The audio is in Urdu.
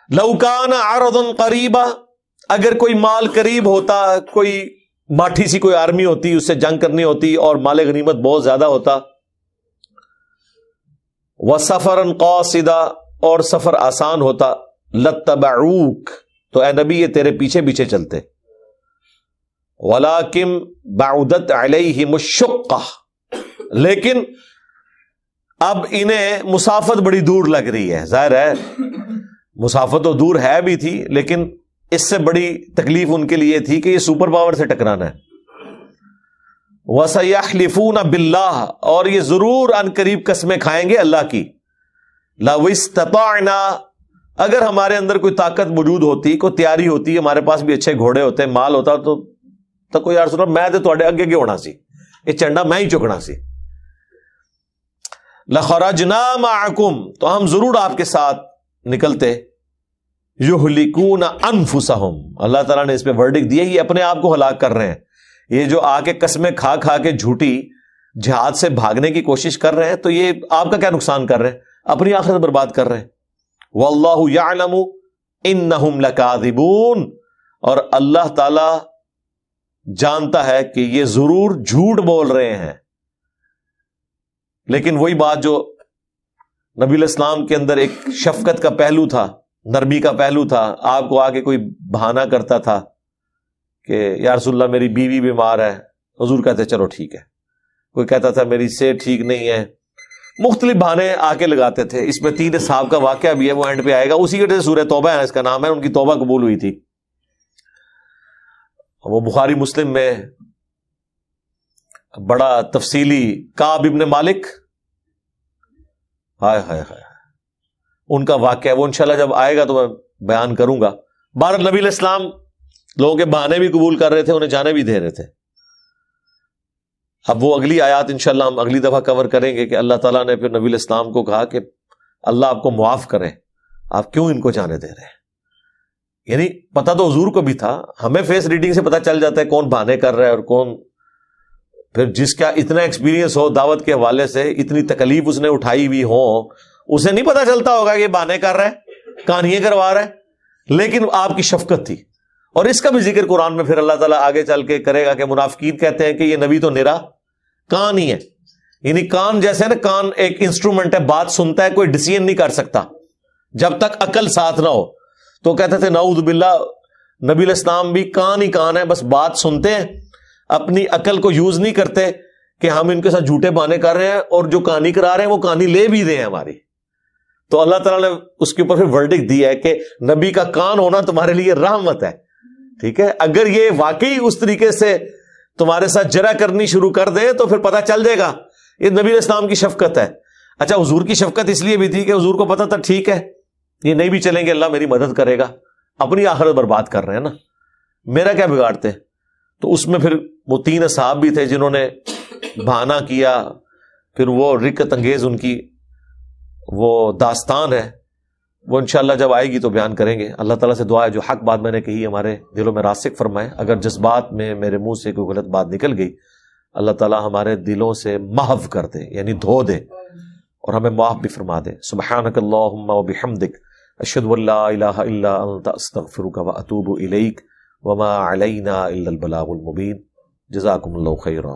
لو کان عرضا قریبا، اگر کوئی مال قریب ہوتا، کوئی ماٹھی سی کوئی آرمی ہوتی، اس سے جنگ کرنی ہوتی اور مال غنیمت بہت زیادہ ہوتا، وسفرا قاصدا، اور سفر آسان ہوتا، لتبعوک، تو اے نبی یہ تیرے پیچھے پیچھے چلتے، ولکن بعدت علیہم الشقہ، لیکن اب انہیں مسافت بڑی دور لگ رہی ہے. ظاہر ہے مسافت تو دور ہے بھی تھی، لیکن اس سے بڑی تکلیف ان کے لیے تھی کہ یہ سپر پاور سے ٹکرانا ہے. وَسَيَحْلِفُونَ بِاللَّهِ، اور یہ ضرور ان قریب قسمیں کھائیں گے اللہ کی. لَوْ اسْتَطَعْنَا، اگر ہمارے اندر کوئی طاقت موجود ہوتی، کوئی تیاری ہوتی، ہمارے پاس بھی اچھے گھوڑے ہوتے، مال ہوتا، تو کوئی یار سنو میں تو تواڈے اگے ہونا سی، یہ چنڈا میں ہی چکنا سی. لَخَرَجْنَا مَعَكُمْ، تو ہم ضرور آپ کے ساتھ نکلتے. یہلکون انفسہم، اللہ تعالیٰ نے اس پہ ورڈکٹ دیا، یہ اپنے آپ کو ہلاک کر رہے ہیں. یہ جو آ کے قسمیں کھا کھا کے جھوٹی جہاد سے بھاگنے کی کوشش کر رہے ہیں، تو یہ آپ کا کیا نقصان کر رہے ہیں؟ اپنی آخرت برباد کر رہے ہیں. واللہ یعلم انہم لکاذبون، اور اللہ تعالی جانتا ہے کہ یہ ضرور جھوٹ بول رہے ہیں. لیکن وہی بات جو نبی علیہ السلام کے اندر ایک شفقت کا پہلو تھا، نرمی کا پہلو تھا. آپ کو آگے کوئی بہانہ کرتا تھا کہ یا رسول اللہ میری بیوی بیمار ہے، حضور کہتے چلو ٹھیک ہے. کوئی کہتا تھا میری صحت ٹھیک نہیں ہے، مختلف بہانے آ کے لگاتے تھے. اس میں 3 صحابہ کا واقعہ بھی ہے، وہ اینڈ پہ آئے گا. اسی کی وجہ سے سورہ توبہ ہے، اس کا نام ہے، ان کی توبہ قبول ہوئی تھی. وہ بخاری مسلم میں بڑا تفصیلی کعب ابن مالک، ہائے ہائے ہائے، ان کا واقعہ وہ انشاءاللہ جب آئے گا تو میں بیان کروں گا. بہرحال نبی علیہ السلام لوگوں کے بہانے بھی قبول کر رہے تھے، انہیں جانے بھی دے رہے تھے. اب وہ اگلی آیات انشاءاللہ ہم اگلی دفعہ کور کریں گے کہ اللہ تعالیٰ نے پھر نبی علیہ السلام کو کہا کہ اللہ آپ کو معاف کرے، آپ کیوں ان کو جانے دے رہے ہیں. یعنی پتہ تو حضور کو بھی تھا، ہمیں فیس ریڈنگ سے پتہ چل جاتا ہے کون بہانے کر رہا ہے اور کون پھر جس کا اتنا ایکسپیرینس ہو دعوت کے حوالے سے، اتنی تکلیف اس نے اٹھائی ہوئی ہو، اسے نہیں پتہ چلتا ہوگا کہ یہ بہانے کر رہا ہے، کہانیاں کروا رہا ہے. لیکن آپ کی شفقت تھی. اور اس کا بھی ذکر قرآن میں پھر اللہ تعالیٰ آگے چل کے کرے گا کہ منافقین کہتے ہیں کہ یہ نبی تو نرا کان ہی ہے. یعنی کان جیسے نا، کان ایک انسٹرومنٹ ہے، بات سنتا ہے، کوئی ڈیسیژن نہیں کر سکتا جب تک عقل ساتھ نہ ہو. تو کہتے تھے نعوذ باللہ نبی علیہ السلام بھی کان ہی کان ہے، بس بات سنتے ہیں، اپنی عقل کو یوز نہیں کرتے کہ ہم ان کے ساتھ جھوٹے بہانے کر رہے ہیں اور جو کہانی کرا رہے ہیں وہ کہانی لے بھی دیں ہماری. تو اللہ تعالیٰ نے اس کے اوپر پھر ورڈکٹ دیا ہے کہ نبی کا کان ہونا تمہارے لیے رحمت ہے. ٹھیک ہے، اگر یہ واقعی اس طریقے سے تمہارے ساتھ جرا کرنی شروع کر دیں تو پھر پتہ چل جائے گا یہ نبی علیہ السلام کی شفقت ہے. اچھا، حضور کی شفقت اس لیے بھی تھی کہ حضور کو پتہ تھا ٹھیک ہے یہ نہیں بھی چلیں گے اللہ میری مدد کرے گا. اپنی آخرت برباد کر رہے ہیں نا، میرا کیا بگاڑتے. تو اس میں پھر وہ 3 اصحاب بھی تھے جنہوں نے بہانہ کیا. پھر وہ رکت انگیز ان کی وہ داستان ہے، وہ انشاءاللہ جب آئے گی تو بیان کریں گے. اللہ تعالیٰ سے دعا ہے جو حق بات میں نے کہی ہمارے دلوں میں راسخ فرمائے. اگر جذبات میں میرے منہ سے کوئی غلط بات نکل گئی، اللہ تعالیٰ ہمارے دلوں سے محو کر دے، یعنی دھو دے، اور ہمیں معاف بھی فرما دے. سبحانک اللہم و بحمدک، اشہد ان لا الہ الا انت، استغفرک و اتوب الیک، وما علینا الا البلاغ المبین. جزاکم اللہ خیرا.